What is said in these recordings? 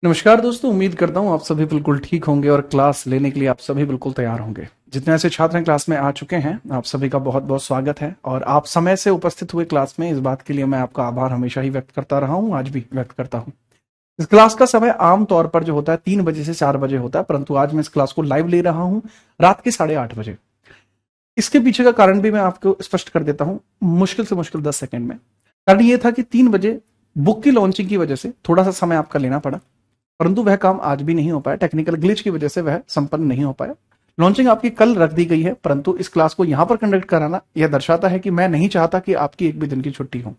नमस्कार दोस्तों, उम्मीद करता हूँ आप सभी बिल्कुल ठीक होंगे और क्लास लेने के लिए आप सभी बिल्कुल तैयार होंगे। जितने ऐसे छात्र हैं क्लास में आ चुके हैं, आप सभी का बहुत बहुत स्वागत है। और आप समय से उपस्थित हुए क्लास में, इस बात के लिए मैं आपका आभार हमेशा ही व्यक्त करता रहा हूँ, आज भी व्यक्त करता हूँ। इस क्लास का समय आम तौर पर जो होता है 3 बजे से 4 बजे होता है, परंतु आज मैं इस क्लास को लाइव ले रहा हूँ रात के 8:30 बजे। इसके पीछे का कारण भी मैं आपको स्पष्ट कर देता हूँ, मुश्किल से मुश्किल 10 सेकंड में। कारण ये था कि 3 बजे बुक की लॉन्चिंग की वजह से थोड़ा सा समय आपका लेना पड़ा, परंतु वह काम आज भी नहीं हो पाया। टेक्निकल ग्लिच की वजह से वह संपन्न नहीं हो पाया। लॉन्चिंग आपकी कल रख दी गई है, परंतु इस क्लास को यहां पर कंडक्ट कराना यह दर्शाता है कि मैं नहीं चाहता कि आपकी एक भी दिन की छुट्टी हो।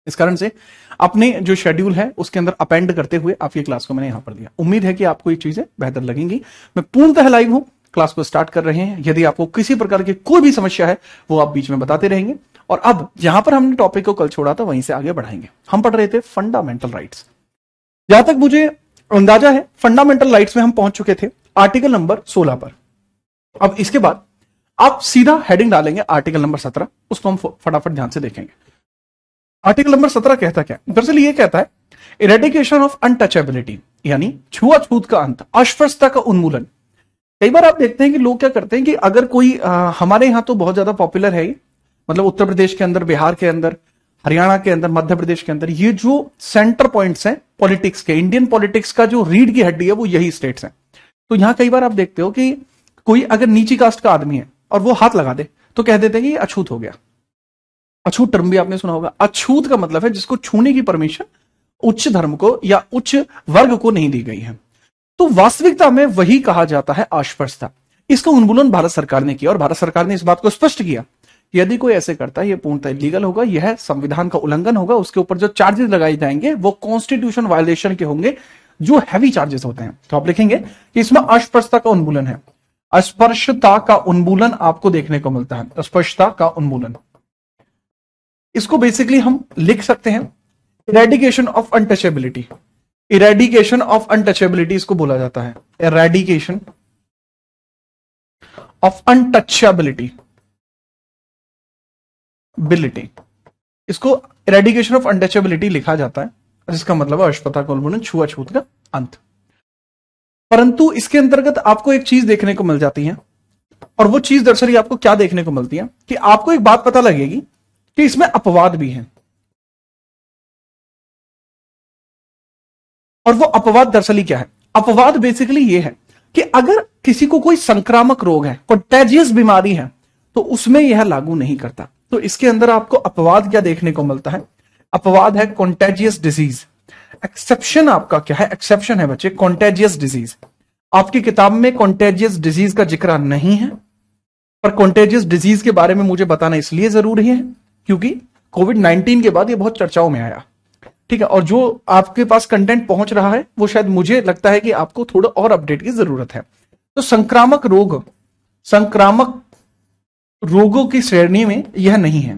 इस कारण से अपने जो शेड्यूल है उसके अंदर अपेंड करते हुए आपकी क्लास को मैंने यहां पर दिया। उम्मीद है कि आपको ये चीजें बेहतर लगेंगी। मैं पूर्णतः लाइव हूं, क्लास को स्टार्ट कर रहे हैं। यदि आपको किसी प्रकार की कोई भी समस्या है वो आप बीच में बताते रहेंगे। और अब जहां पर हमने टॉपिक को कल छोड़ा था वहीं से आगे बढ़ाएंगे। हम पढ़ रहे थे फंडामेंटल राइट्स। जहां तक मुझे अंदाजा है फंडामेंटल राइट्स में हम पहुंच चुके थे आर्टिकल नंबर 16 पर। अब इसके बाद आप सीधा हेडिंग डालेंगे आर्टिकल नंबर 17, उसको हम फटाफट ध्यान से देखेंगे। आर्टिकल नंबर 17 कहता क्या? दरअसल ये कहता है इरेडिकेशन ऑफ अनटचेबिलिटी, यानी छुआछूत का अंत, अस्पृश्यता का उन्मूलन। कई बार आप देखते हैं कि लोग क्या करते हैं कि अगर कोई हमारे यहां तो बहुत ज्यादा पॉपुलर है, मतलब उत्तर प्रदेश के अंदर, बिहार के अंदर, हरियाणा के अंदर, मध्य प्रदेश के अंदर, ये जो सेंटर पॉइंट्स हैं पॉलिटिक्स के, इंडियन पॉलिटिक्स का जो रीढ़ की हड्डी है वो यही स्टेट्स हैं। तो यहां कई बार आप देखते हो कि कोई अगर नीची कास्ट का आदमी है और वो हाथ लगा दे तो कह देते हैं कि ये अछूत हो गया। अछूत टर्म भी आपने सुना होगा। अछूत का मतलब है जिसको छूने की परमिशन उच्च धर्म को या उच्च वर्ग को नहीं दी गई है। तो वास्तविकता में वही कहा जाता है अस्पृश्यता। इसका उन्मूलन भारत सरकार ने किया और भारत सरकार ने इस बात को स्पष्ट किया कि यदि कोई ऐसे करता है यह पूर्णतः इलीगल होगा, यह संविधान का उल्लंघन होगा। उसके ऊपर जो चार्जेस लगाए जाएंगे वो कॉन्स्टिट्यूशन वायलेशन के होंगे, जो हैवी चार्जेस होते हैं। तो आप लिखेंगे कि इसमें अस्पृश्यता का उन्मूलन है। अस्पृश्यता का उन्मूलन आपको देखने को मिलता है, अस्पृश्यता का उन्मूलन। इसको बेसिकली हम लिख सकते हैं eradication of untouchability. Eradication of untouchability इसको बोला जाता है, इरेडिकेशन ऑफ अनटचेबिलिटी बिलिटी। इसको इरेडिकेशन ऑफ अनटचेबिलिटी लिखा जाता है, जिसका मतलब है अस्पृश्यता का उन्मूलन, छुआछूत का अंत। परंतु इसके अंतर्गत आपको एक चीज देखने को मिल जाती है, और वो चीज दरअसल आपको क्या देखने को मिलती है कि आपको एक बात पता लगेगी कि इसमें अपवाद भी है। और वो अपवाद दरअसल क्या है? अपवाद बेसिकली ये है कि अगर किसी को कोई संक्रामक रोग है, कंटेजियस बीमारी है, तो उसमें यह लागू नहीं करता। तो इसके अंदर आपको अपवाद क्या देखने को मिलता है? अपवाद है कॉन्टेजियस डिजीज। एक्सेप्शन आपका क्या है? एक्सेप्शन है बच्चे कॉन्टेजियस डिजीज। आपकी किताब में कॉन्टेजियस डिजीज का जिक्र नहीं है, पर कॉन्टेजियस डिजीज के बारे में मुझे बताना इसलिए जरूरी है क्योंकि कोविड-19 के बाद ये बहुत चर्चाओं में आया। ठीक है, और जो आपके पास कंटेंट पहुंच रहा है वो शायद मुझे लगता है कि आपको थोड़ा और अपडेट की जरूरत है। तो संक्रामक रोग, संक्रामक रोगों की श्रेणी में यह नहीं है।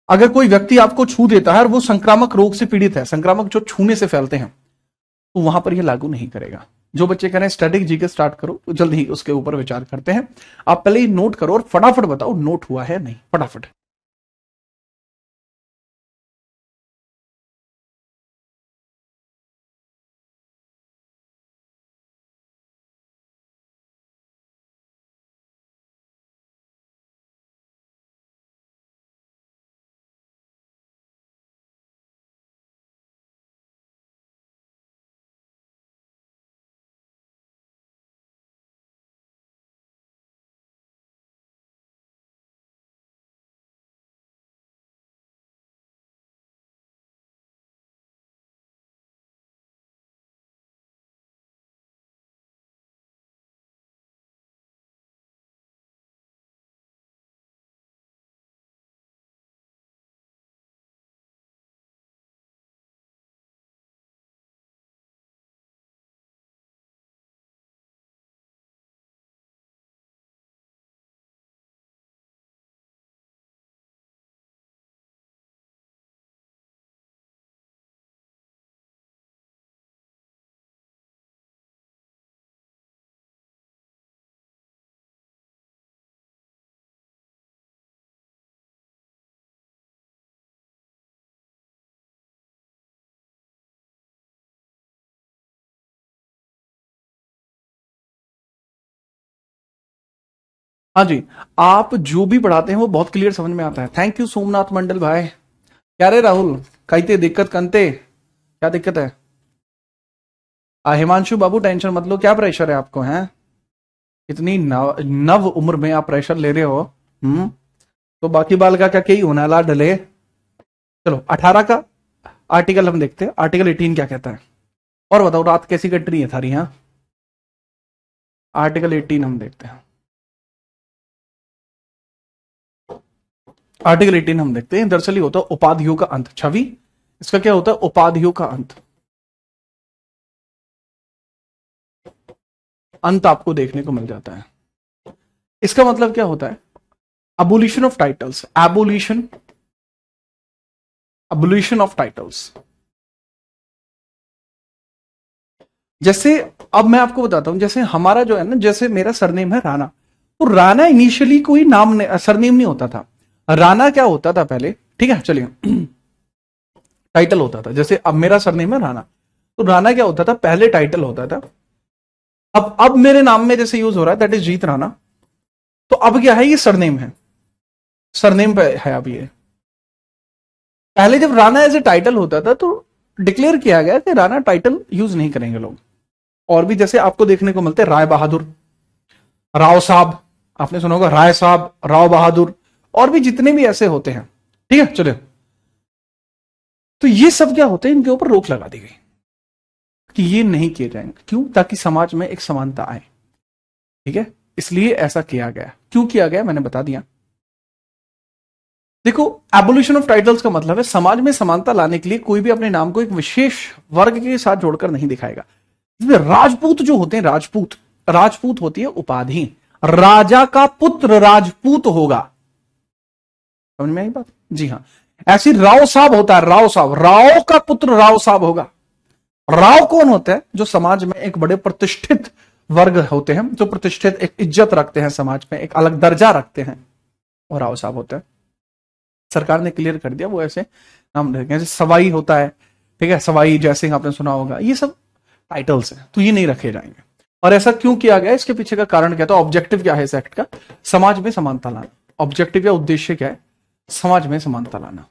अगर कोई व्यक्ति आपको छू देता है और वो संक्रामक रोग से पीड़ित है, संक्रामक जो छूने से फैलते हैं, तो वहां पर यह लागू नहीं करेगा। जो बच्चे कह रहे हैं स्टैटिक जीके स्टार्ट करो, तो जल्द ही उसके ऊपर विचार करते हैं। आप पहले ही नोट करो और फटाफट बताओ नोट हुआ है नहीं, फटाफट। हाँ जी, आप जो भी पढ़ाते हैं वो बहुत क्लियर समझ में आता है। थैंक यू सोमनाथ मंडल भाई। क्या रे राहुल, कहीं ते दिक्कत कंते, क्या दिक्कत है? हिमांशु बाबू टेंशन मत लो, क्या प्रेशर है आपको? हैं इतनी नव उम्र में आप प्रेशर ले रहे हो? हम्म। तो बाकी बाल का क्या कही होना ला डले। चलो 18 का आर्टिकल हम देखते हैं, आर्टिकल 18 क्या कहता है। और बताओ रात कैसी कट रही है थारी? यहाँ आर्टिकल 18 हम देखते हैं। आर्टिकल 18 हम देखते हैं। दरअसल ये होता है उपाधियों का अंत। छवि इसका क्या होता है? उपाधियों का अंत। अंत आपको देखने को मिल जाता है। इसका मतलब क्या होता है? Abolition of titles, abolition, abolition of titles. जैसे अब मैं आपको बताता हूं, जैसे हमारा जो है ना, जैसे मेरा सरनेम है राणा, तो राणा इनिशियली कोई नाम सरनेम नहीं होता था। राणा क्या होता था पहले? ठीक है चलिए, टाइटल होता था। जैसे अब मेरा सरनेम है राणा, तो राणा क्या होता था? पहले टाइटल होता था। अब मेरे नाम में जैसे यूज हो रहा है, दैट इज जीत राणा, तो अब क्या है? ये सरनेम है, सरनेम पे है अब ये। पहले जब राणा एज ए टाइटल होता था तो डिक्लेयर किया गया कि राणा टाइटल यूज नहीं करेंगे लोग। और भी जैसे आपको देखने को मिलते हैं राय बहादुर, राव साहब, आपने सुना होगा राय साहब, राव बहादुर, और भी जितने भी ऐसे होते हैं। ठीक है चलिए, तो ये सब क्या होते हैं? इनके ऊपर रोक लगा दी गई कि ये नहीं किए जाएंगे। क्यों? ताकि समाज में एक समानता आए। ठीक है, इसलिए ऐसा किया गया। क्यों किया गया मैंने बता दिया। देखो, एबोल्यूशन ऑफ टाइटल्स का मतलब है समाज में समानता लाने के लिए कोई भी अपने नाम को एक विशेष वर्ग के साथ जोड़कर नहीं दिखाएगा। राजपूत जो होते हैं, राजपूत, राजपूत होती है उपाधि। राजा का पुत्र राजपूत होगा। समझ में आई बात? जी हाँ। ऐसी राव साहब होता है, राव साहब, राव का पुत्र राव साहब होगा। राव कौन होता है? जो समाज में एक बड़े प्रतिष्ठित वर्ग होते हैं, जो प्रतिष्ठित एक इज्जत रखते हैं, समाज में एक अलग दर्जा रखते हैं, और राव साहब होता है। सरकार ने क्लियर कर दिया, वो ऐसे नाम रखें। जैसे सवाई होता है, ठीक है, सवाई जयसिंह आपने सुना होगा। ये सब टाइटल्स हैं, तो ये नहीं रखे जाएंगे। और ऐसा क्यों किया गया? इसके पीछे का कारण क्या था? ऑब्जेक्टिव क्या है इस एक्ट का? समाज में समानता लाना। ऑब्जेक्टिव या उद्देश्य क्या है? समाज में समानता लाना,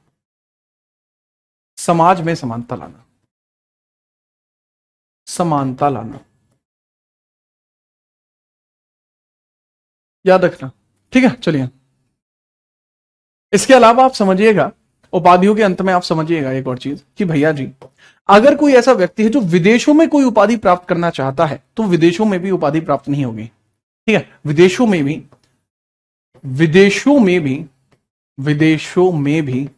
समाज में समानता लाना, समानता लाना, याद रखना। ठीक है चलिए, इसके अलावा आप समझिएगा, उपाधियों के अंत में आप समझिएगा एक और चीज कि भैया जी, अगर कोई ऐसा व्यक्ति है जो विदेशों में कोई उपाधि प्राप्त करना चाहता है, तो विदेशों में भी उपाधि प्राप्त नहीं होगी। ठीक है, विदेशों में भी, विदेशों में भी, विदेशों में भी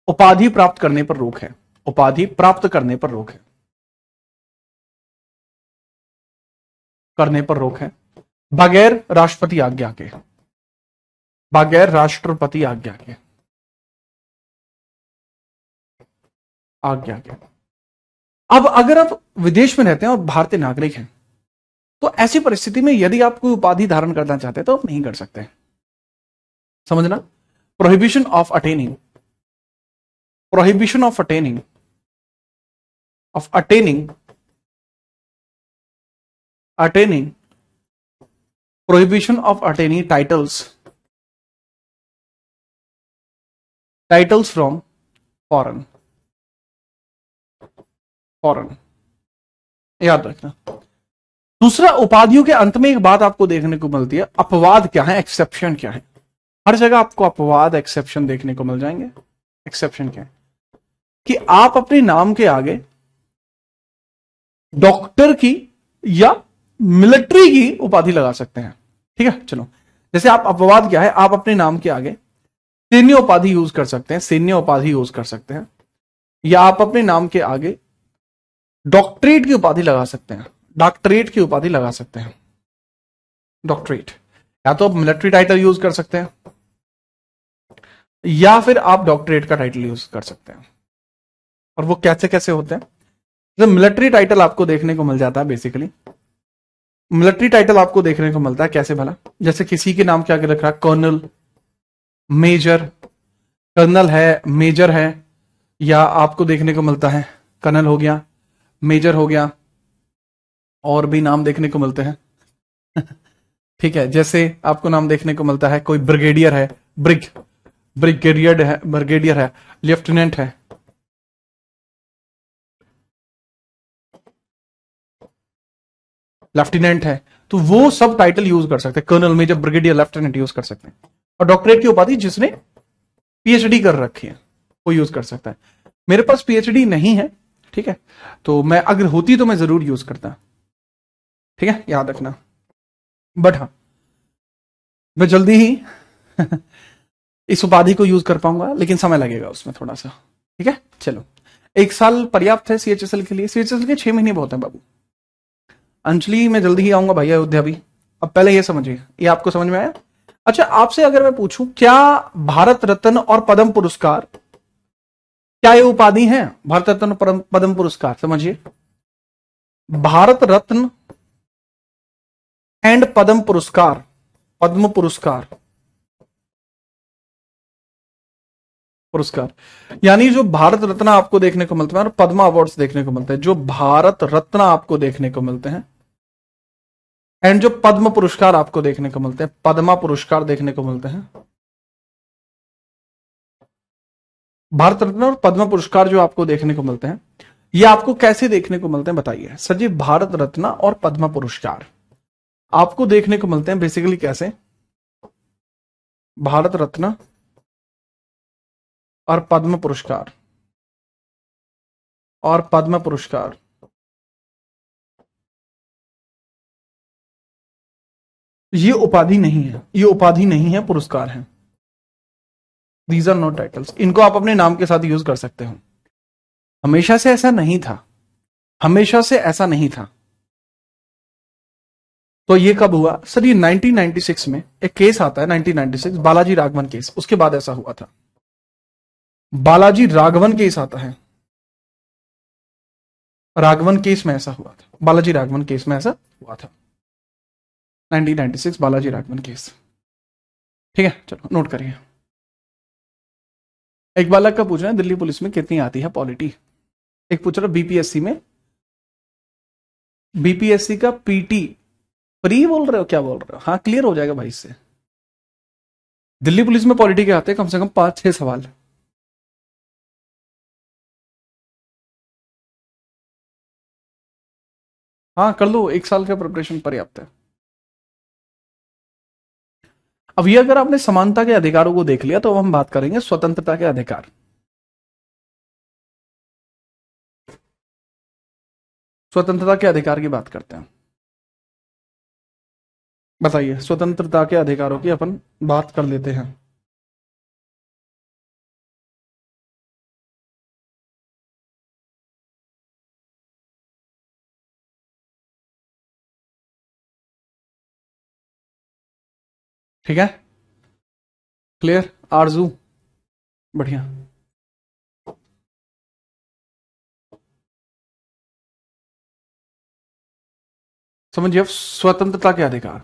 उपाधि प्राप्त करने पर रोक है। उपाधि प्राप्त करने पर रोक है, करने पर रोक है, बगैर राष्ट्रपति आज्ञा के, बगैर राष्ट्रपति आज्ञा के, आज्ञा के। अब अगर आप विदेश में रहते हैं और भारतीय नागरिक हैं, तो ऐसी परिस्थिति में यदि आप कोई उपाधि धारण करना चाहते हैं तो आप नहीं कर सकते। समझना, prohibition of attaining, prohibition of attaining, of attaining, attaining, prohibition of attaining titles, titles from foreign, foreign, याद रखना। दूसरा, उपाधियों के अंत में एक बात आपको देखने को मिलती है, अपवाद क्या है, एक्सेप्शन क्या है। हर जगह आपको अपवाद, एक्सेप्शन देखने को मिल जाएंगे। एक्सेप्शन क्या है? कि आप अपने नाम के आगे डॉक्टर की या मिलिट्री की उपाधि लगा सकते हैं। ठीक है चलो, जैसे आप, अपवाद क्या है? आप अपने नाम के आगे सैन्य उपाधि यूज कर सकते हैं, सैन्य उपाधि यूज कर सकते हैं, या आप अपने नाम के आगे डॉक्टरेट की उपाधि लगा सकते हैं, डॉक्टरेट की उपाधि लगा सकते हैं, डॉक्टरेट। या तो आप मिलिट्री टाइटल यूज कर सकते हैं, या फिर आप डॉक्टरेट का टाइटल यूज कर सकते हैं। और वो कैसे कैसे होते हैं? जब मिलिट्री टाइटल आपको देखने को मिल जाता है, बेसिकली मिलिट्री टाइटल आपको देखने को मिलता है कैसे भला? जैसे किसी के नाम के आगे रख रहा है कर्नल, मेजर, कर्नल है, मेजर है, या आपको देखने को मिलता है कर्नल हो गया, मेजर हो गया, और भी नाम देखने को मिलते हैं। ठीक है, जैसे आपको नाम देखने को मिलता है, कोई ब्रिगेडियर है, ब्रिगेडियर है, लेफ्टिनेंट है, लेफ्टिनेंट है, तो वो सब टाइटल यूज कर सकते हैं। Colonel, major, brigadier, lieutenant use कर सकते हैं। और डॉक्टरेट की उपाधि जिसने पीएचडी कर रखी है वो यूज कर सकता है। मेरे पास पीएचडी नहीं है, ठीक है, तो मैं अगर होती तो मैं जरूर यूज करता, ठीक है, याद रखना। बट हाँ, मैं जल्दी ही इस उपाधि को यूज कर पाऊंगा, लेकिन समय लगेगा उसमें थोड़ा सा, ठीक है। चलो, 1 साल पर्याप्त है सीएचएसएल के लिए। सीएचएसएल के 6 महीने बहुत है बाबू। अंजलि, मैं जल्दी ही आऊंगा भाई अयोध्या भी। अब पहले ये समझिए, ये आपको समझ में आया? अच्छा, आपसे अगर मैं पूछूं, क्या भारत रत्न और पद्म पुरस्कार, क्या ये उपाधि है? भारत रत्न और पद्म पुरस्कार, समझिए, भारत रत्न एंड पद्म पुरस्कार, पद्म पुरस्कार, पुरस्कार, यानी जो भारत रत्न आपको देखने को मिलते हैं और पद्मा अवार्ड्स देखने को मिलते हैं, जो भारत रत्न आपको देखने को मिलते हैं एंड जो पद्म पुरस्कार आपको देखने को मिलते हैं, पद्मा पुरस्कार देखने को मिलते हैं, भारत रत्न और पद्म पुरस्कार जो आपको देखने को मिलते हैं, ये आपको कैसे देखने को मिलते हैं बताइए सर जी। भारत रत्न और पद्म पुरस्कार आपको देखने को मिलते हैं बेसिकली कैसे? भारत रत्न और पद्म पुरस्कार, और पद्म पुरस्कार ये उपाधि नहीं है, ये उपाधि नहीं है, पुरस्कार है। These are not titles. इनको आप अपने नाम के साथ यूज कर सकते हो। हमेशा से ऐसा नहीं था, हमेशा से ऐसा नहीं था। तो ये कब हुआ सर? ये 1996 में एक केस आता है, 1996 बालाजी राघवन केस, उसके बाद ऐसा हुआ था। बालाजी राघवन केस आता है, राघवन केस में ऐसा हुआ था, बालाजी राघवन केस में ऐसा हुआ था, 1996 बालाजी राघवन केस, ठीक है। चलो नोट करिए। एक बालक का पूछ रहे हैं दिल्ली पुलिस में कितनी आती है पॉलिटी। एक पूछ रहा बीपीएससी में, बीपीएससी का पीटी, प्री बोल रहे हो क्या बोल रहे हो? हाँ, क्लियर हो जाएगा भाई इससे। दिल्ली पुलिस में पॉलिटी के आते हैं कम से कम 5-6 सवाल। हाँ कर लो, 1 साल का प्रिपरेशन पर्याप्त है। अब ये अगर आपने समानता के अधिकारों को देख लिया तो अब हम बात करेंगे स्वतंत्रता के अधिकार। स्वतंत्रता के अधिकार की बात करते हैं। बताइए, स्वतंत्रता के अधिकारों की अपन बात कर लेते हैं। ठीक है, क्लियर आरजू? बढ़िया। समझिए, अब स्वतंत्रता के अधिकार,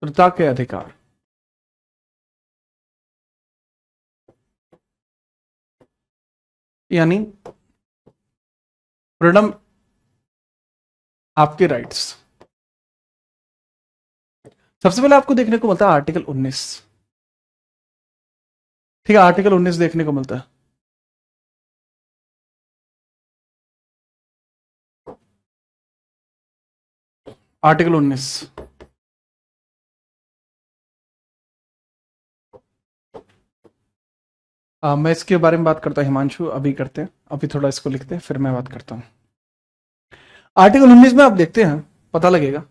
स्वतंत्रता के अधिकार यानी फ्रीडम, आपके राइट्स। सबसे पहले आपको देखने को मिलता है आर्टिकल 19, ठीक है, आर्टिकल 19 देखने को मिलता है। आर्टिकल 19, मैं इसके बारे में बात करता हूं हिमांशु, अभी करते हैं, अभी थोड़ा इसको लिखते हैं फिर मैं बात करता हूं। आर्टिकल 19 में आप देखते हैं, पता लगेगा,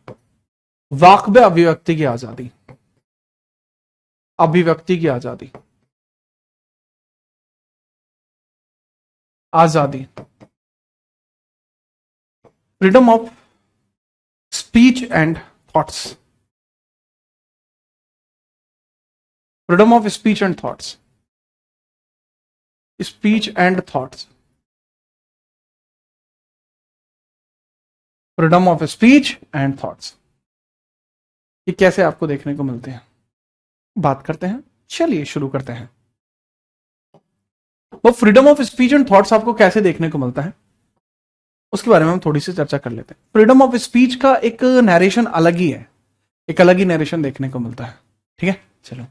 वाक व अभिव्यक्ति की आजादी, अभिव्यक्ति की आजादी, आजादी, freedom of speech and thoughts, freedom of speech and thoughts, speech and thoughts, freedom of speech and thoughts, ये कैसे आपको देखने को मिलते हैं, बात करते हैं। चलिए शुरू करते हैं। वो freedom of speech and thoughts आपको कैसे देखने को मिलता है? उसके बारे में हम थोड़ी सी चर्चा कर लेते हैं। फ्रीडम ऑफ स्पीच का एक नरेशन अलग ही है, एक अलग ही नरेशन देखने को मिलता है। ठीक है, चलो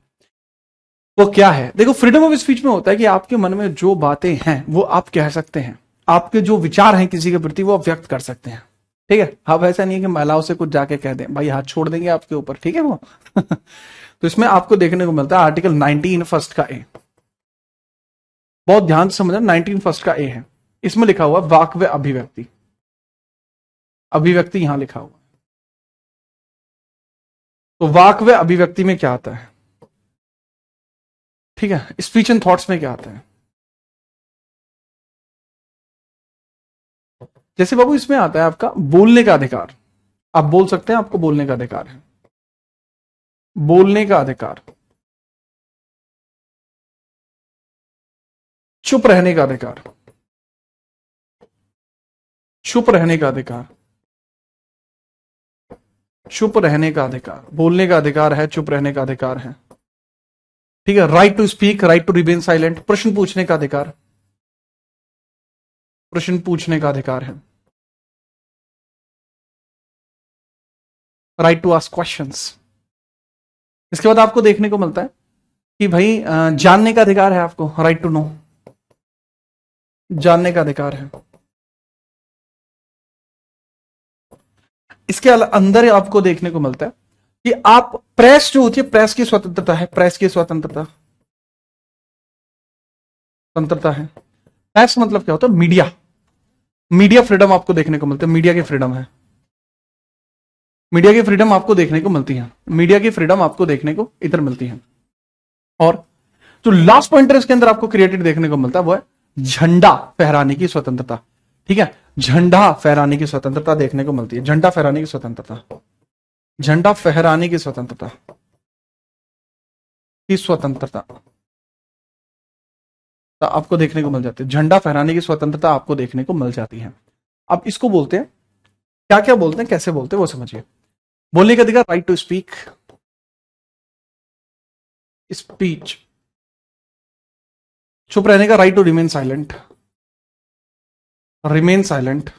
वो क्या है। देखो, फ्रीडम ऑफ स्पीच में होता है कि आपके मन में जो बातें हैं वो आप कह सकते हैं, आपके जो विचार हैं किसी के प्रति वो आप व्यक्त कर सकते हैं। ठीक है, अब ऐसा नहीं है कि महिलाओं से कुछ जाके कह दें, भाई हाथ छोड़ देंगे आपके ऊपर, ठीक है वो तो इसमें आपको देखने को मिलता है आर्टिकल 19 फर्स्ट का ए, बहुत ध्यान से समझना, 19 फर्स्ट का ए है, इसमें लिखा हुआ वाक व अभिव्यक्ति, अभिव्यक्ति यहां लिखा हुआ। तो वाक व अभिव्यक्ति में क्या आता है, ठीक है, स्पीच एंड थॉट्स में क्या आता है। जैसे बाबू इसमें आता है आपका बोलने का अधिकार, आप बोल सकते हैं, आपको बोलने का अधिकार है, बोलने का अधिकार, चुप रहने का अधिकार, चुप रहने का अधिकार, चुप रहने का अधिकार, बोलने का अधिकार है, चुप रहने का अधिकार है। ठीक है, right to speak, right to remain silent, प्रश्न पूछने का अधिकार, प्रश्न पूछने का अधिकार है, राइट टू आस्क क्वेश्चंस। इसके बाद आपको देखने को मिलता है कि भाई जानने का अधिकार है आपको, राइट टू नो, जानने का अधिकार है। इसके अंदर आपको देखने को मिलता है कि आप प्रेस जो होती है, प्रेस की स्वतंत्रता है, प्रेस की स्वतंत्रता, स्वतंत्रता है। प्रेस मतलब क्या होता है, मीडिया, मीडिया फ्रीडम आपको देखने को मिलता है, मीडिया की फ्रीडम है, मीडिया की फ्रीडम आपको देखने को मिलती है, मीडिया की फ्रीडम आपको देखने को इधर मिलती है। और जो लास्ट पॉइंटर इसके अंदर आपको क्रिएटेड देखने को मिलता है वो है झंडा फहराने की स्वतंत्रता। ठीक है, झंडा फहराने की स्वतंत्रता देखने को मिलती है, झंडा फहराने की स्वतंत्रता, झंडा फहराने की स्वतंत्रता, की स्वतंत्रता आपको देखने को मिल जाती है, झंडा फहराने की स्वतंत्रता आपको देखने को मिल जाती है। अब इसको बोलते हैं, क्या क्या बोलते हैं, कैसे बोलते हैं वो समझिए। बोलने का अधिकार, राइट टू स्पीक, स्पीच। चुप रहने का, right to remain silent, remain silent,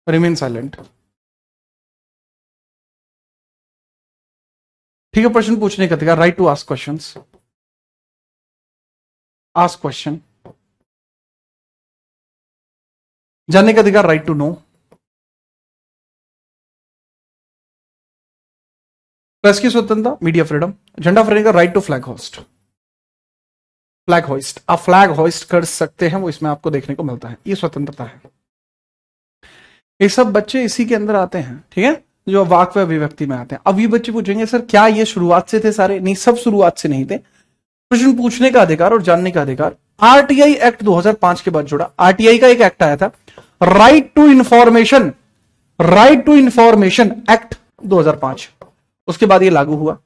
remain silent. ठीक है, प्रश्न पूछने का अधिकार, right to ask questions, ask question. जानने का अधिकार, राइट टू नो। प्रेस की स्वतंत्रता, मीडिया फ्रीडम। झंडा फहराने का, right to flag host, flag hoist, आप फ्लैग होइस्ट कर सकते हैं, वो इसमें आपको देखने को मिलता है, ये स्वतंत्रता है। ये सब बच्चे इसी के अंदर आते हैं, ठीक है, जो वाक व अभिव्यक्ति में आते हैं। अब ये बच्चे पूछेंगे सर क्या ये शुरुआत से थे सारे? नहीं, सब शुरुआत से नहीं थे। प्रश्न पूछने का अधिकार और जानने का अधिकार आरटीआई एक्ट 2005 के बाद जुड़ा। आरटीआई का एक एक्ट आया था, right to information, right to information act 2005, उसके बाद ये लागू हुआ।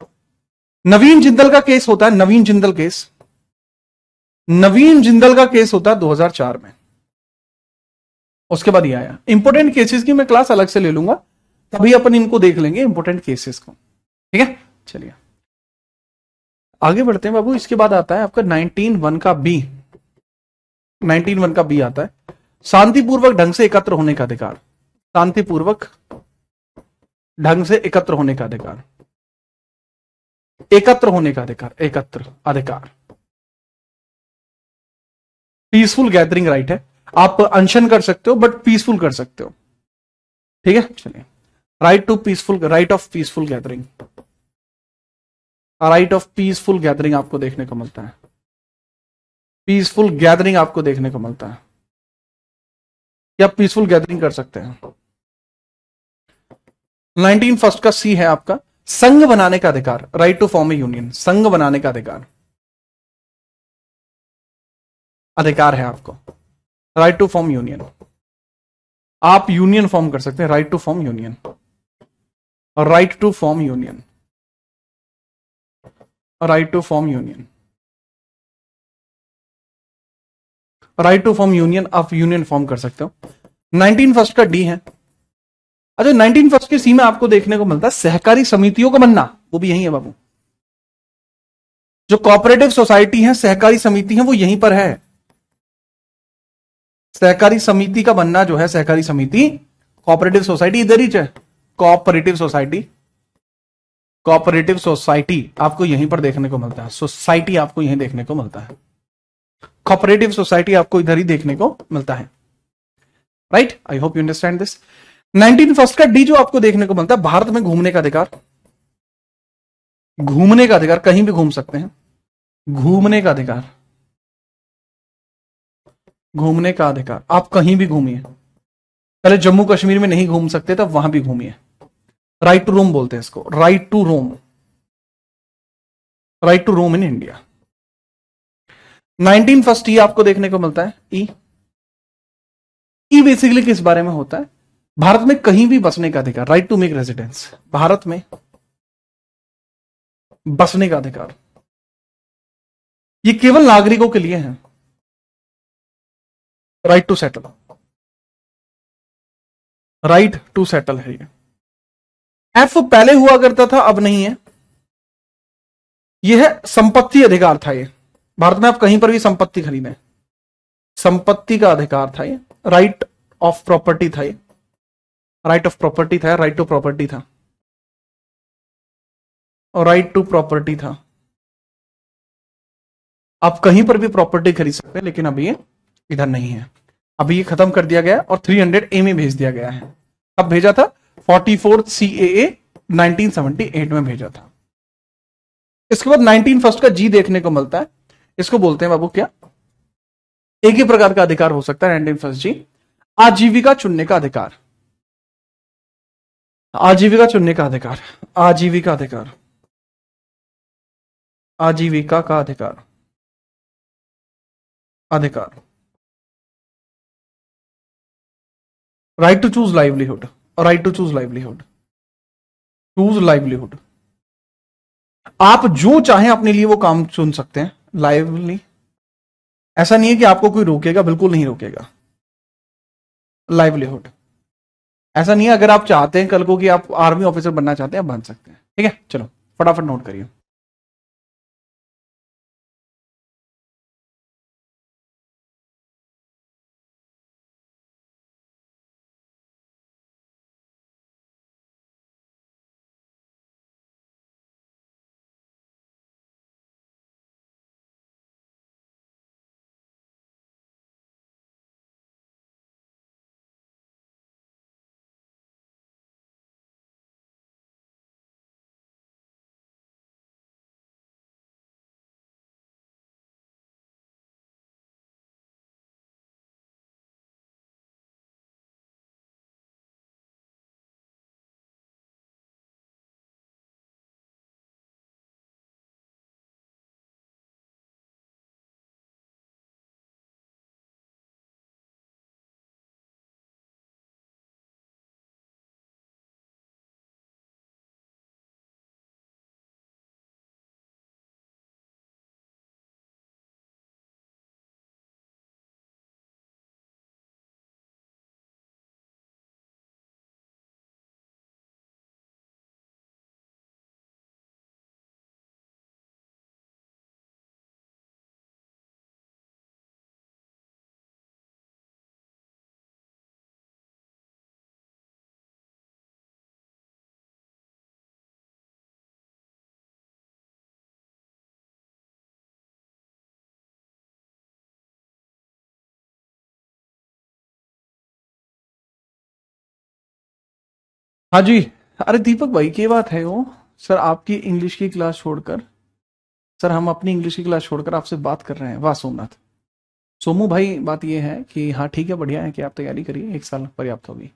नवीन जिंदल का केस होता है, नवीन जिंदल केस, नवीन जिंदल का केस होता है 2004 में, उसके बाद ये आया। इंपोर्टेंट केसेस की मैं क्लास अलग से ले लूंगा, तभी अपन इनको देख लेंगे इंपोर्टेंट केसेस को, ठीक है। चलिए आगे बढ़ते हैं बाबू। इसके बाद आता है आपका 19(1) का बी, 19(1) का बी आता है, शांतिपूर्वक ढंग से एकत्र होने का अधिकार, शांतिपूर्वक ढंग से एकत्र होने का अधिकार, एकत्र होने का अधिकार, एकत्र अधिकार। पीसफुल गैदरिंग राइट है, आप अनशन कर सकते हो बट पीसफुल कर सकते हो, ठीक है। चलिए, right to peaceful, right of peaceful gathering, right of peaceful gathering आपको देखने को मिलता है, पीसफुल गैदरिंग आपको देखने को मिलता है, क्या आप पीसफुल गैदरिंग कर सकते हैं। 19(1) का सी है आपका संघ बनाने का अधिकार, right to form a union, संघ बनाने का अधिकार, अधिकार है आपको, राइट टू फॉर्म यूनियन, आप यूनियन फॉर्म कर सकते हैं, right to form union, right to form union, right to form union, right to form union, आप यूनियन फॉर्म कर सकते हो। 19(1) का डी है। अच्छा, 19(1) के सी में आपको देखने को मिलता है सहकारी समितियों का बनना, वो भी यही है बाबू, जो कोऑपरेटिव सोसाइटी है, सहकारी समिति है, वो यहीं पर है। सहकारी समिति का बनना जो है, सहकारी समिति, कोऑपरेटिव सोसाइटी इधर ही है, कोऑपरेटिव सोसाइटी, कोऑपरेटिव सोसाइटी आपको यहीं पर देखने को मिलता है, सोसाइटी आपको यहीं देखने को मिलता है, कोऑपरेटिव सोसाइटी आपको इधर ही देखने को मिलता है। Right, I hope you understand this. 19 first का डी जो आपको देखने को मिलता है, भारत में घूमने का अधिकार, घूमने का अधिकार, कहीं भी घूम सकते हैं, घूमने का अधिकार, घूमने का अधिकार, आप कहीं भी घूमिए, पहले जम्मू कश्मीर में नहीं घूम सकते तब वहां भी घूमिए। राइट टू रोम बोलते हैं इसको, right to roam, right to roam in India. 19 first ई आपको देखने को मिलता है, ई बेसिकली किस बारे में होता है, भारत में कहीं भी बसने का अधिकार, right to make residence, Bharat में बसने का अधिकार, ये केवल नागरिकों के लिए है, right to settle, right to settle है ये। एफ पहले हुआ करता था, अब नहीं है, यह है संपत्ति अधिकार था, ये भारत में आप कहीं पर भी संपत्ति खरीदें, संपत्ति का अधिकार था ये, राइट ऑफ प्रॉपर्टी था ये, राइट ऑफ प्रॉपर्टी था, राइट टू प्रॉपर्टी था, और राइट टू प्रॉपर्टी था। आप कहीं पर भी प्रॉपर्टी खरीद सकते हैं, लेकिन अभी ये इधर नहीं है, अभी ये खत्म कर दिया गया और 300 ए में भेज दिया गया है। अब भेजा था 44 CAA 1978 में भेजा था। इसके बाद 19 फर्स्ट का जी देखने को मिलता है, इसको बोलते हैं बाबू क्या, एक ही प्रकार का अधिकार हो सकता है 19 फर्स्ट जी, आजीविका चुनने का अधिकार, आजीविका चुनने का अधिकार, आजीविका अधिकार, आजीविका का अधिकार, अधिकार, right to choose livelihood, right to choose livelihood, choose livelihood, आप जो चाहें अपने लिए वो काम चुन सकते हैं लाइवली, ऐसा नहीं है कि आपको कोई रोकेगा, बिल्कुल नहीं रोकेगा। लाइवलीहुड ऐसा नहीं है, अगर आप चाहते हैं कल को कि आप आर्मी ऑफिसर बनना चाहते हैं, आप बन सकते हैं, ठीक है। चलो फटाफट नोट करिए। हाँ जी, अरे दीपक भाई क्या बात है वो, सर आपकी इंग्लिश की क्लास छोड़कर, सर हम अपनी इंग्लिश की क्लास छोड़कर आपसे बात कर रहे हैं, वाह सोमनाथ। सोमू भाई बात ये है कि हाँ ठीक है, बढ़िया है कि आप तैयारी करिए, एक साल पर्याप्त होगी।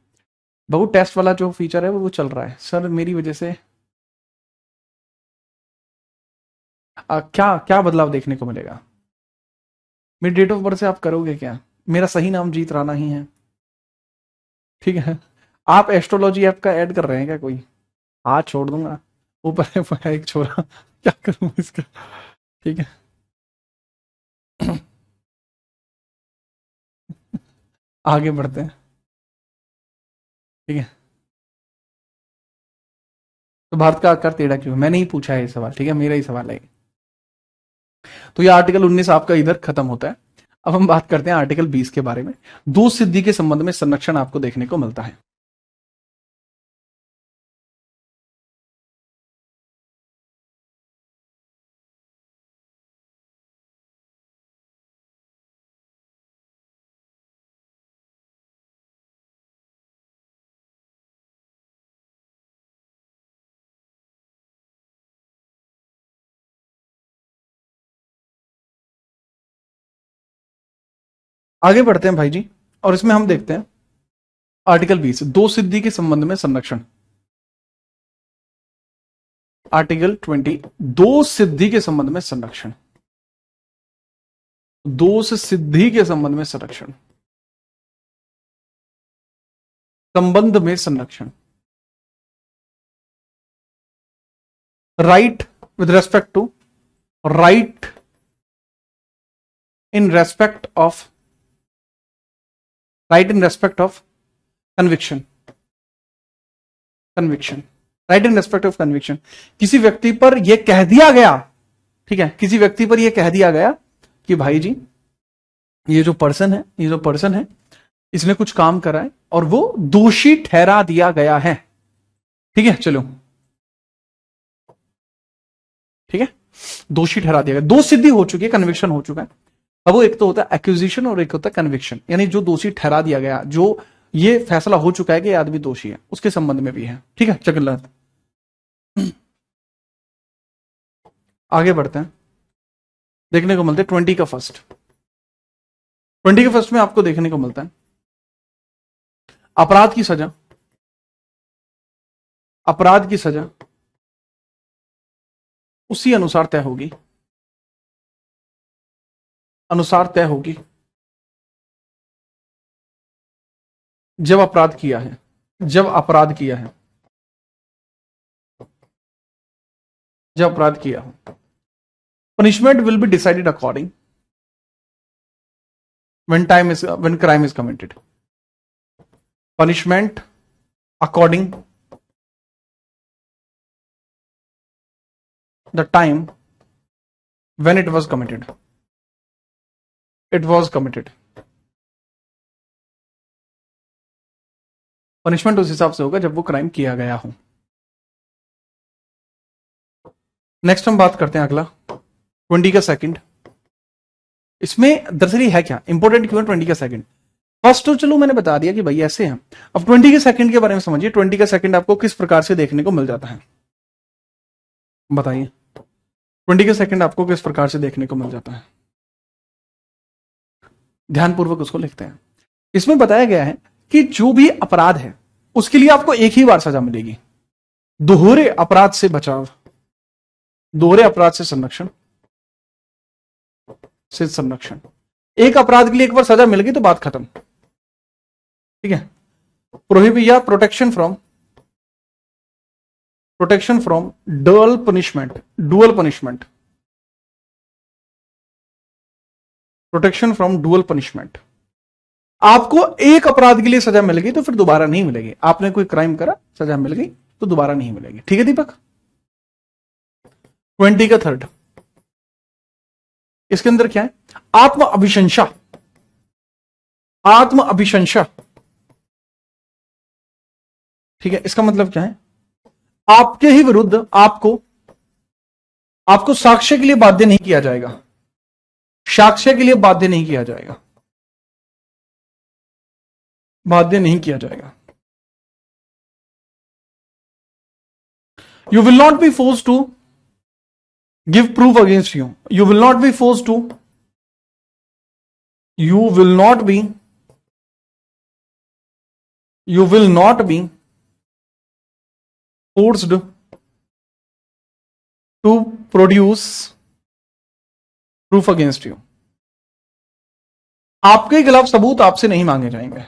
बहु टेस्ट वाला जो फीचर है वो चल रहा है सर, मेरी वजह से क्या क्या बदलाव देखने को मिलेगा। मेरी डेट ऑफ बर्थ से आप करोगे क्या, मेरा सही नाम जीत राणा ही है, ठीक है। आप एस्ट्रोलॉजी ऐप का ऐड कर रहे हैं क्या कोई, हाथ छोड़ दूंगा। ऊपर है एक छोरा, क्या करूं इसका, ठीक है। आगे बढ़ते हैं, ठीक है। तो भारत का आकार टेढ़ा क्यों है? मैंने ही पूछा है ये सवाल, ठीक है, मेरा ही सवाल है। तो ये आर्टिकल 19 आपका इधर खत्म होता है। अब हम बात करते हैं आर्टिकल 20 के बारे में। दो सिद्धि के संबंध में संरक्षण आपको देखने को मिलता है। आगे बढ़ते हैं भाई जी, और इसमें हम देखते हैं आर्टिकल 20 दो सिद्धि के संबंध में संरक्षण। आर्टिकल 20 दो सिद्धि के संबंध में संरक्षण। दोष सिद्धि के संबंध में संरक्षण, संबंध में संरक्षण। Right with respect to, right in respect of, right in respect of conviction, conviction, right in respect of conviction. किसी व्यक्ति पर यह कह दिया गया, ठीक है, किसी व्यक्ति पर यह कह दिया गया कि भाई जी ये जो पर्सन है, ये जो पर्सन है इसने कुछ काम करा है और वो दोषी ठहरा दिया गया है। ठीक है, चलो ठीक है, दोषी ठहरा दिया गया, दो सिद्धि हो चुकी है, कन्विक्शन हो चुका है। अब वो एक तो होता है एक्यूजिशन और एक होता है कन्विक्शन, यानी जो दोषी ठहरा दिया गया, जो ये फैसला हो चुका है कि ये आदमी दोषी है, उसके संबंध में भी है। ठीक है, चल आगे बढ़ते हैं। देखने को मिलते हैं 20 का फर्स्ट, 20 के फर्स्ट में आपको देखने को मिलता है अपराध की सजा, अपराध की सजा उसी अनुसार तय होगी, अनुसार तय होगी जब अपराध किया है, जब अपराध किया है, जब अपराध किया हो। Punishment will be decided according when crime is committed. Punishment according the time when it was committed. It was committed. Punishment उस हिसाब से होगा जब वो क्राइम किया गया हो। नेक्स्ट हम बात करते हैं अगला 20 का सेकंड। इसमें दरअसल है क्या इंपॉर्टेंट क्यों है 20 का सेकंड? फर्स्ट तो चलो मैंने बता दिया कि भाई ऐसे हैं। अब 20 के सेकंड के बारे में समझिए। 20 का सेकंड आपको किस प्रकार से देखने को मिल जाता है, बताइए। 20 के सेकंड आपको किस प्रकार से देखने को मिल जाता है, ध्यानपूर्वक उसको लिखते हैं। इसमें बताया गया है कि जो भी अपराध है उसके लिए आपको एक ही बार सजा मिलेगी। दोहरे अपराध से बचाव, दोहरे अपराध से संरक्षण, से संरक्षण। एक अपराध के लिए एक बार सजा मिल गई तो बात खत्म। ठीक है, प्रोहिबिट या protection from, protection from dual punishment, dual punishment, protection from dual punishment. आपको एक अपराध के लिए सजा मिल गई तो फिर दोबारा नहीं मिलेगी। आपने कोई क्राइम करा, सजा मिल गई तो दोबारा नहीं मिलेगी। ठीक है दीपक। 20 का थर्ड, इसके अंदर क्या है, आत्म अभिशंसा, आत्म अभिशंसा। ठीक है, इसका मतलब क्या है, आपके ही विरुद्ध आपको, आपको साक्ष्य के लिए बाध्य नहीं किया जाएगा, साक्ष्य के लिए बाध्य नहीं किया जाएगा, बाध्य नहीं किया जाएगा। You will not be forced to give proof against you. You will not be forced to, you will not be, you will not be forced to produce proof against you. आपके खिलाफ सबूत आपसे नहीं मांगे जाएंगे,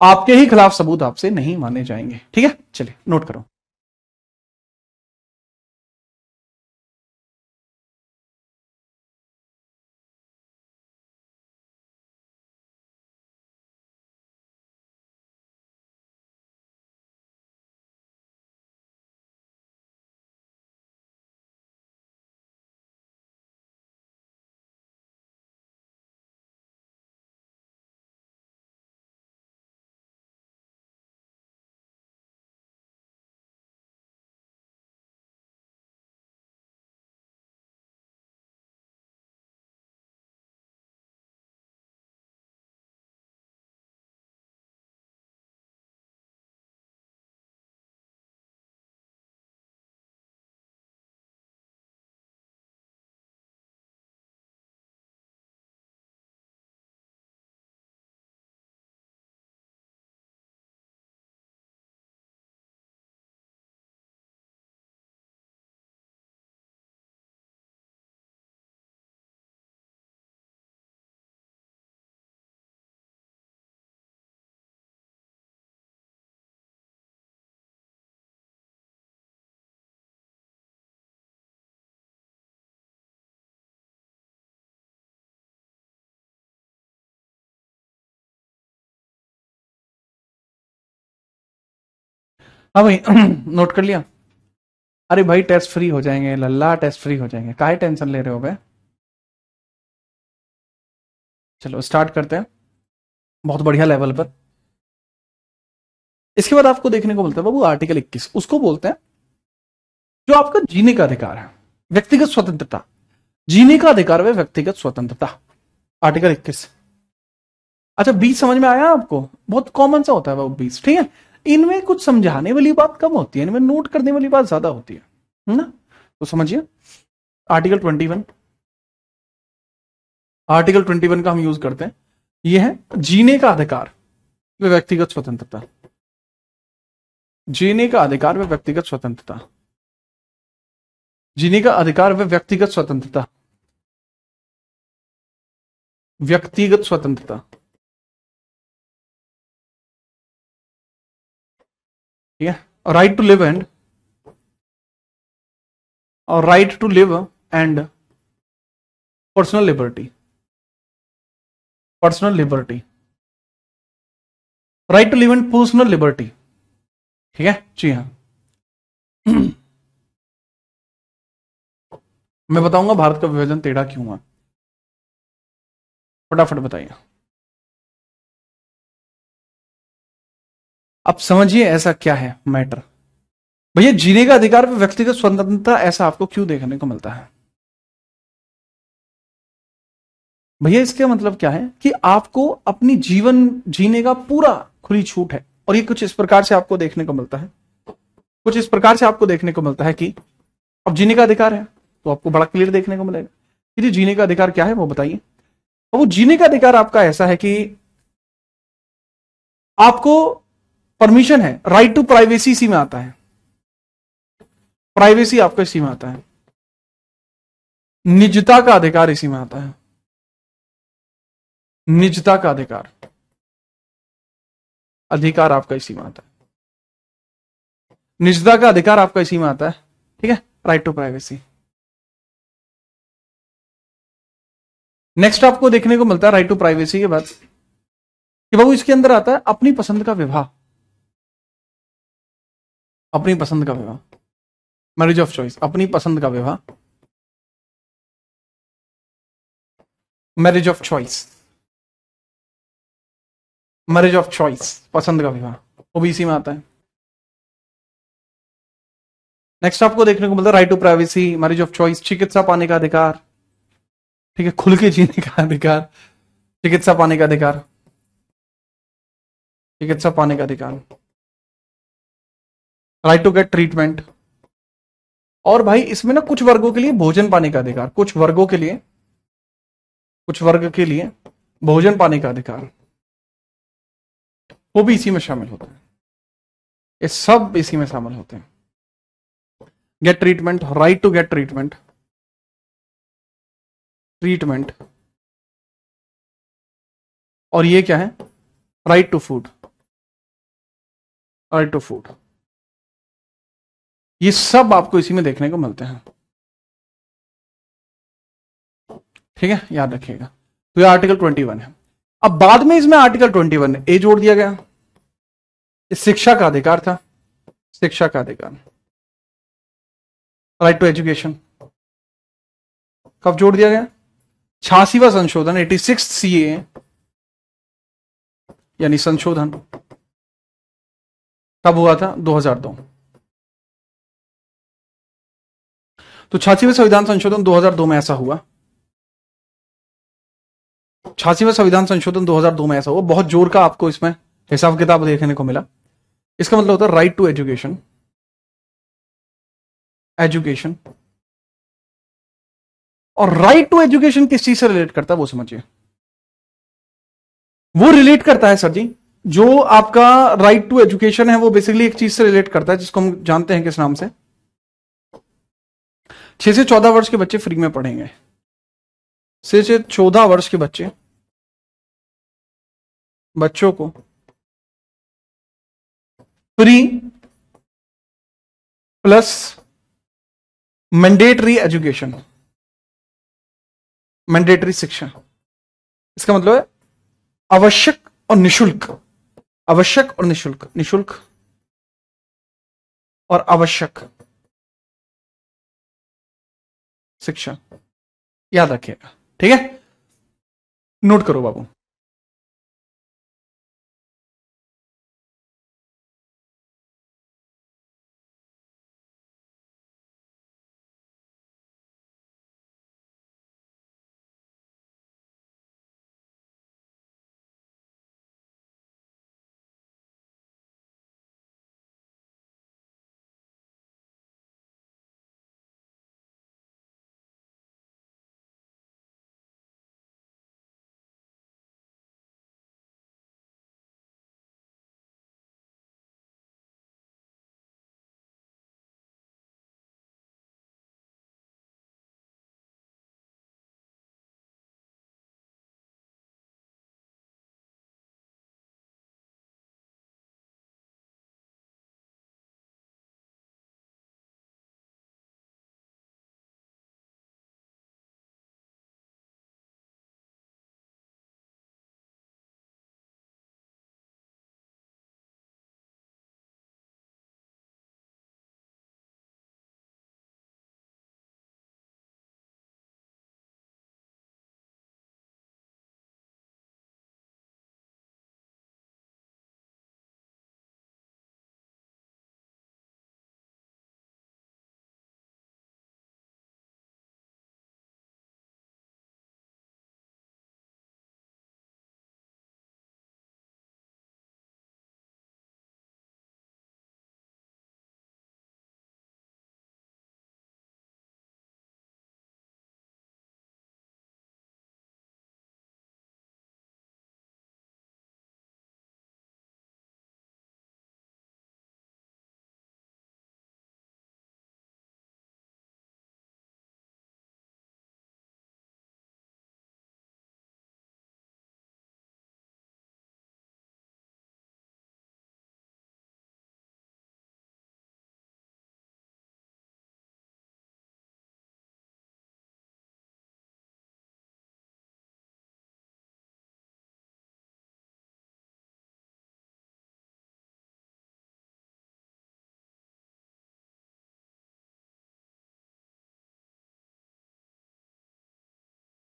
आपके ही खिलाफ सबूत आपसे नहीं माने जाएंगे। ठीक है, चलिए नोट करो। हाँ भाई नोट कर लिया। अरे भाई टेस्ट फ्री हो जाएंगे लल्ला, टेस्ट फ्री हो जाएंगे, काहे टेंशन ले रहे हो बे। चलो स्टार्ट करते हैं बहुत बढ़िया लेवल पर। इसके बाद आपको देखने को मिलता है बाबू आर्टिकल 21, उसको बोलते हैं जो आपका जीने का अधिकार है, व्यक्तिगत स्वतंत्रता। जीने का अधिकार है व्यक्तिगत स्वतंत्रता, आर्टिकल 21। अच्छा 20 समझ में आया आपको? बहुत कॉमन सा होता है वो 20, ठीक है। इनमें कुछ समझाने वाली बात कम होती है, इनमें नोट करने वाली बात ज्यादा होती है ना। तो समझिए आर्टिकल 21, आर्टिकल 21 का हम यूज करते हैं। ये है जीने का अधिकार व व्यक्तिगत स्वतंत्रता। जीने का अधिकार व व्यक्तिगत स्वतंत्रता, जीने का अधिकार व व्यक्तिगत स्वतंत्रता, व्यक्तिगत स्वतंत्रता, ठीक है। राइट टू लिव एंड, और right to live and personal liberty, personal liberty, right to live and personal liberty, ठीक है जी हाँ। मैं बताऊंगा भारत का विभाजन टेढ़ा क्यों हुआ, फटाफट बताइए। अब समझिए ऐसा क्या है मैटर। भैया जीने का अधिकार पे व्यक्तिगत स्वतंत्रता, ऐसा आपको क्यों देखने को मिलता है? भैया इसका मतलब क्या है कि आपको अपनी जीवन जीने का पूरा खुली छूट है। और ये कुछ इस प्रकार से आपको देखने को मिलता है, कुछ इस प्रकार से आपको देखने को मिलता है कि अब जीने का अधिकार है तो आपको बड़ा क्लियर देखने को मिलेगा कि जीने का अधिकार क्या है वो बताइए। और वो जीने का अधिकार आपका ऐसा है कि आपको परमिशन है, राइट टू प्राइवेसी इसी में आता है, प्राइवेसी आपको इसी में आता है, निजता का अधिकार इसी में आता है, निजता का अधिकार, अधिकार आपका इसी में आता है, निजता का अधिकार आपका इसी में आता है, ठीक है, राइट टू प्राइवेसी। नेक्स्ट आपको देखने को मिलता है राइट टू प्राइवेसी के बाद कि बाबू इसके अंदर आता है अपनी पसंद का विवाह, अपनी पसंद का विवाह, मैरिज ऑफ चॉइस, अपनी पसंद का विवाह, marriage of choice, marriage of choice, पसंद का विवाह, वो भी इसी में आता है। नेक्स्ट आपको देखने को मिलता है right to privacy, marriage of choice, चिकित्सा पाने का अधिकार, ठीक है, खुल के जीने का अधिकार, चिकित्सा पाने का अधिकार, चिकित्सा पाने का अधिकार, राइट टू गेट ट्रीटमेंट। और भाई इसमें ना कुछ वर्गों के लिए भोजन पाने का अधिकार, कुछ वर्गों के लिए, कुछ वर्ग के लिए भोजन पाने का अधिकार, वो भी इसी में शामिल होता है, ये सब इसी में शामिल होते हैं। Get treatment, right to get treatment, treatment, और ये क्या है, right to food, right to food, ये सब आपको इसी में देखने को मिलते हैं, ठीक है, याद रखिएगा। तो ये आर्टिकल 21 है। अब बाद में इसमें आर्टिकल 21 ए जोड़ दिया गया, शिक्षा का अधिकार था, शिक्षा का अधिकार, राइट टू एजुकेशन, कब जोड़ दिया गया? 86वां संशोधन, 86 सीए, यानी संशोधन कब हुआ था? 2002। तो 86वें संविधान संशोधन 2002 में ऐसा हुआ, 86वें संविधान संशोधन 2002 में ऐसा हुआ, बहुत जोर का आपको इसमें हिसाब किताब देखने को मिला। इसका मतलब होता है राइट टू एजुकेशन, एजुकेशन, और राइट टू एजुकेशन किस चीज से रिलेट करता है वो समझिए। वो रिलेट करता है सर जी, जो आपका राइट टू एजुकेशन है वो बेसिकली एक चीज से रिलेट करता है जिसको हम जानते हैं किस नाम से, 6 से 14 वर्ष के बच्चे फ्री में पढ़ेंगे, 6 से 14 वर्ष के बच्चों को free plus mandatory education, mandatory शिक्षा। इसका मतलब है आवश्यक और निशुल्क, आवश्यक और निशुल्क, निशुल्क और आवश्यक शिक्षा, याद रखिएगा, ठीक है? नोट करो बाबू।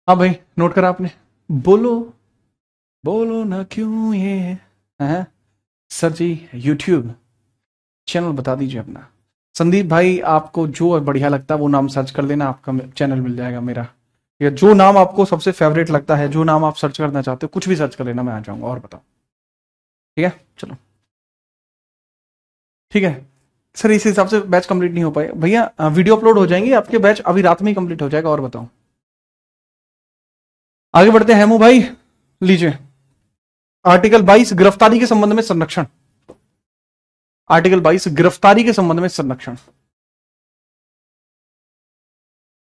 हाँ भाई, नोट करा आपने? बोलो, बोलो ना क्यों ये है। सर जी, यूट्यूब चैनल बता दीजिए अपना। संदीप भाई, आपको जो बढ़िया लगता है वो नाम सर्च कर देना, आपका चैनल मिल जाएगा मेरा। या जो नाम आपको सबसे फेवरेट लगता है, जो नाम आप सर्च करना चाहते हो, कुछ भी सर्च कर लेना, मैं आ जाऊंगा। और बताओ, ठीक है? चलो, ठीक है। सर, इस हिसाब से बैच कंप्लीट नहीं हो पाएगा भैया। वीडियो अपलोड हो जाएंगे आपके, बैच अभी रात में ही कंप्लीट हो जाएगा। और बताओ, आगे बढ़ते हैं हेमू भाई, लीजिए। आर्टिकल 22 गिरफ्तारी के संबंध में संरक्षण। आर्टिकल 22 गिरफ्तारी के संबंध में संरक्षण।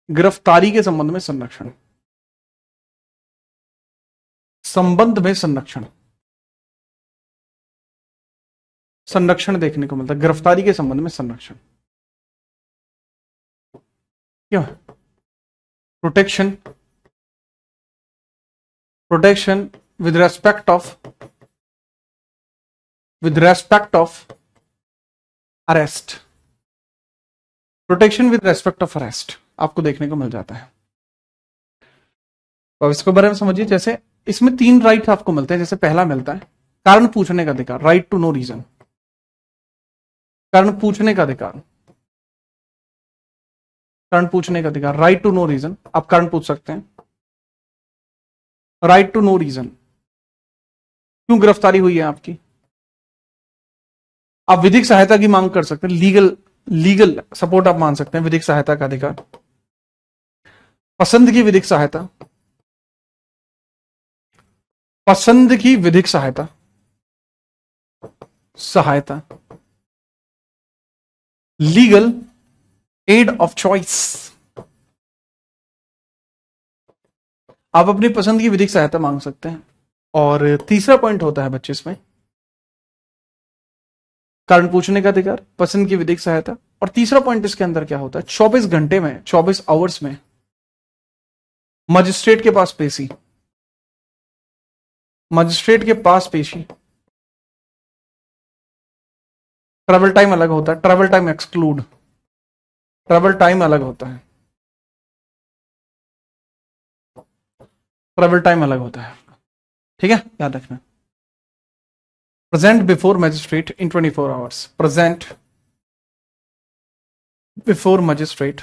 गिरफ्तारी के संबंध में संरक्षण, संबंध में संरक्षण। संरक्षण देखने को मिलता है गिरफ्तारी के संबंध में संरक्षण। क्यों? Protection, protection with respect of arrest. Protection with respect of arrest आपको देखने को मिल जाता है। तो इसके बारे में समझिए। जैसे इसमें 3 राइट आपको मिलते हैं। जैसे पहला मिलता है कारण पूछने का अधिकार, राइट टू नो रीजन। कारण पूछने का अधिकार, कारण पूछने का अधिकार, राइट टू नो रीजन। आप कारण पूछ सकते हैं। राइट टू नो रीजन, क्यों गिरफ्तारी हुई है आपकी। आप विधिक सहायता की मांग कर सकते हैं, लीगल सपोर्ट आप मान सकते हैं, विधिक सहायता का अधिकार। पसंद की विधिक सहायता, पसंद की विधिक सहायता, सहायता। लीगल एड ऑफ चॉइस, आप अपनी पसंद की विधिक सहायता मांग सकते हैं। और तीसरा पॉइंट होता है बच्चे इसमें, कारण पूछने का अधिकार, पसंद की विधिक सहायता। और तीसरा पॉइंट इसके अंदर क्या होता है, 24 घंटे में, 24 आवर्स में मजिस्ट्रेट के पास पेशी, मजिस्ट्रेट के पास पेशी ट्रेवल टाइम अलग होता है, travel time exclude, travel time अलग होता है, ट्रेवल टाइम अलग होता है। ठीक है, याद रखना। Present before magistrate in 24 hours, present before magistrate,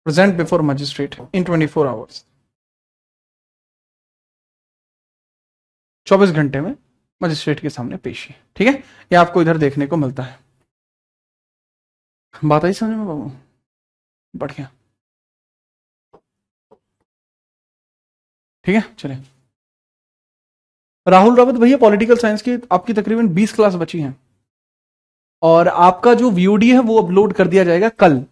present before magistrate in 24 hours, 24 घंटे में मजिस्ट्रेट के सामने पेशी। ठीक है, ये आपको इधर देखने को मिलता है। बात आई समझ में बाबू? बढ़िया, ठीक है, चलिए। राहुल रावत भैया, पॉलिटिकल साइंस की आपकी तकरीबन 20 क्लास बची हैं और आपका जो वीओडी है वो अपलोड कर दिया जाएगा कल,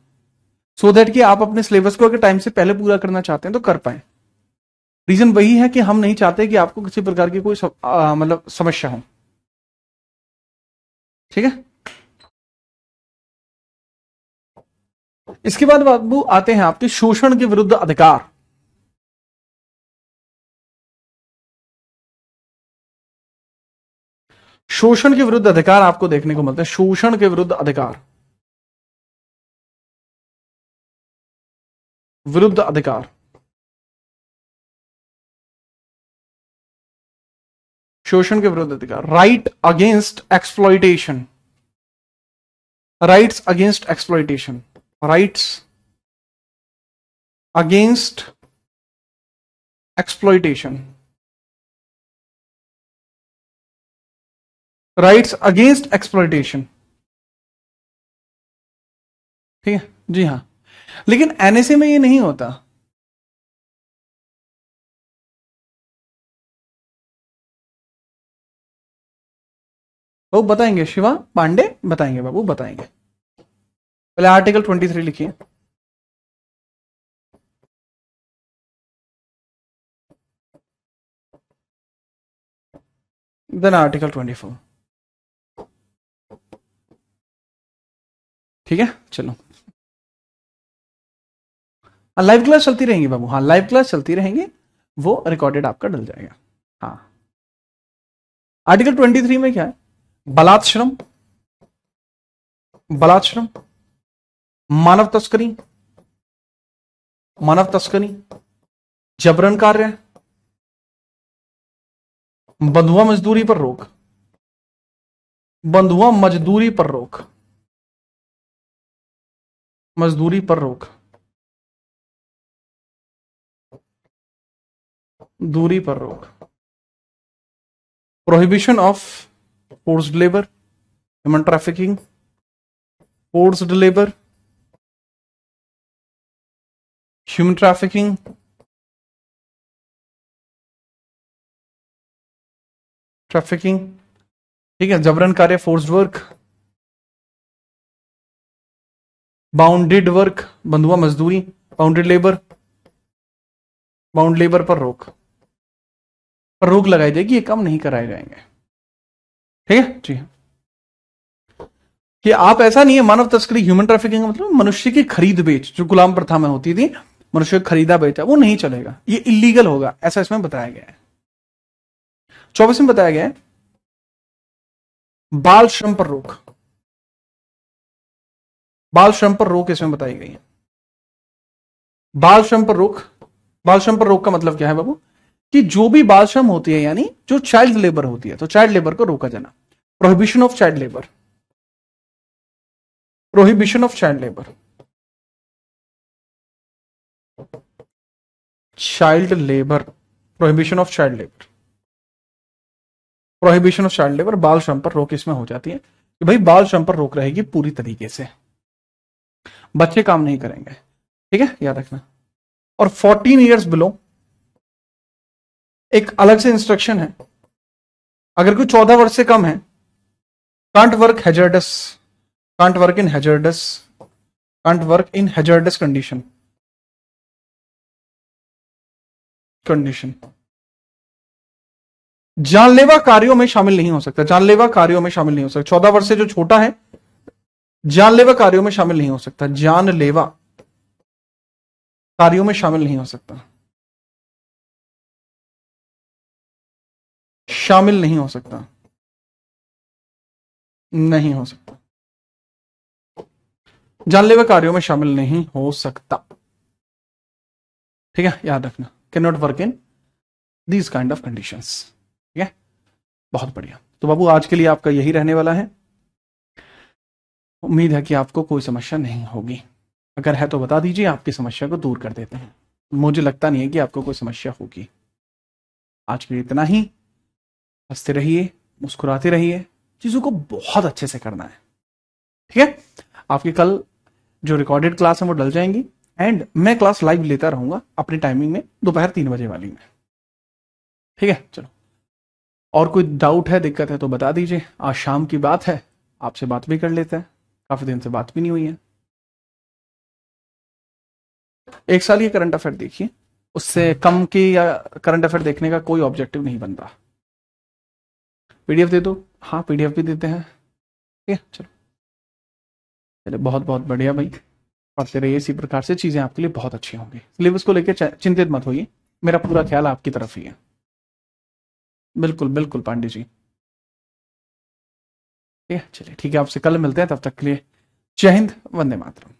सो दैट कि आप अपने सिलेबस को अगर टाइम से पहले पूरा करना चाहते हैं तो कर पाए। रीजन वही है कि हम नहीं चाहते कि आपको किसी प्रकार की कोई मतलब समस्या हो। ठीक है, इसके बाद बाबू आते हैं आपके शोषण के विरुद्ध अधिकार। शोषण के विरुद्ध अधिकार आपको देखने को मिलता है, शोषण के विरुद्ध अधिकार, विरुद्ध अधिकार, शोषण के विरुद्ध अधिकार, right against exploitation, rights against exploitation, rights against exploitation, rights against exploitation. ठीक है जी, हां, लेकिन एनएसए में ये नहीं होता। वो बताएंगे, शिवा पांडे बताएंगे, बाबू बताएंगे। पहले आर्टिकल 23 लिखिए, देन आर्टिकल 24। ठीक है, चलो। लाइव क्लास चलती रहेंगी बाबू, हाँ लाइव क्लास चलती रहेंगी, वो रिकॉर्डेड आपका डल जाएगा। हाँ, आर्टिकल 23 में क्या है? बलात्श्रम, बलात्श्रम, मानव तस्करी, मानव तस्करी, जबरन कार्य, बंधुआ मजदूरी पर रोक, बंधुआ मजदूरी पर रोक, मजदूरी पर रोक, दूरी पर रोक, prohibition of forced labour, human trafficking, forced labour, human trafficking, trafficking, ठीक है, जबरन कार्य, फोर्स्ड वर्क, बाउंडेड वर्क, बंधुआ मजदूरी, बाउंडेड लेबर, बाउंड लेबर पर रोक लगाई जाएगी, ये कम नहीं कराए जाएंगे। ठीक है जी, कि आप ऐसा नहीं है, मानव तस्करी, ह्यूमन ट्रैफिकिंग का मतलब मनुष्य की खरीद बेच, जो गुलाम प्रथा में होती थी, मनुष्य खरीदा बेचा, वो नहीं चलेगा, ये इलीगल होगा, ऐसा इसमें बताया गया है। 24 में बताया गया है बाल श्रम पर रोक, बाल श्रम पर रोक इसमें बताई गई है। बाल श्रम पर रोक, बाल श्रम पर रोक का मतलब क्या है बाबू? कि जो भी बाल श्रम होती है, यानी जो चाइल्ड लेबर होती है, तो चाइल्ड लेबर को रोका जाना, prohibition of child labour, prohibition of child labour, child labour, prohibition of child labour, prohibition of child labour, बाल श्रम पर रोक इसमें हो जाती है कि भाई बाल श्रम पर रोक रहेगी पूरी तरीके से, बच्चे काम नहीं करेंगे। ठीक है, याद रखना। और 14 ईयर्स बिलो एक अलग से इंस्ट्रक्शन है, अगर कोई 14 वर्ष से कम है, can't work hazardous, can't work in hazardous, can't work in hazardous condition, condition, जानलेवा कार्यों में शामिल नहीं हो सकता, जानलेवा कार्यों में शामिल नहीं हो सकता, 14 वर्ष से जो छोटा है जानलेवा कार्यों में शामिल नहीं हो सकता, जानलेवा कार्यों में शामिल नहीं हो सकता, शामिल नहीं हो सकता, नहीं हो सकता, जानलेवा कार्यों में शामिल नहीं हो सकता। ठीक है, याद रखना, can not work in these kind of conditions. ठीक है, बहुत बढ़िया। तो बाबू आज के लिए आपका यही रहने वाला है। उम्मीद है कि आपको कोई समस्या नहीं होगी। अगर है तो बता दीजिए, आपकी समस्या को दूर कर देते हैं। मुझे लगता नहीं है कि आपको कोई समस्या होगी। आज के लिए इतना ही। हंसते रहिए, मुस्कुराते रहिए, चीजों को बहुत अच्छे से करना है। ठीक है, आपकी कल जो रिकॉर्डेड क्लास है वो डल जाएंगी, एंड मैं क्लास लाइव लेता रहूंगा अपनी टाइमिंग में, दोपहर 3 बजे वाली में। ठीक है, चलो, और कोई डाउट है, दिक्कत है तो बता दीजिए। आज शाम की बात है, आपसे बात भी कर लेते हैं, काफी दिन से बात भी नहीं हुई है। एक साल ये करंट अफेयर देखिए, उससे कम की या करंट अफेयर देखने का कोई ऑब्जेक्टिव नहीं बनता। पीडीएफ दे दो, हाँ पीडीएफ भी देते हैं। ठीक है, चलो चलो, बहुत बहुत बढ़िया भाई, पढ़ते रहिए, इसी प्रकार से चीजें आपके लिए बहुत अच्छी होंगी। सिलेबस को लेकर चिंतित मत होइए, मेरा पूरा ख्याल आपकी तरफ ही है। बिल्कुल बिल्कुल पांडे जी। ठीक है, चलिए ठीक है, आपसे कल मिलते हैं, तब तक के लिए जय हिंद, वंदे मातरम।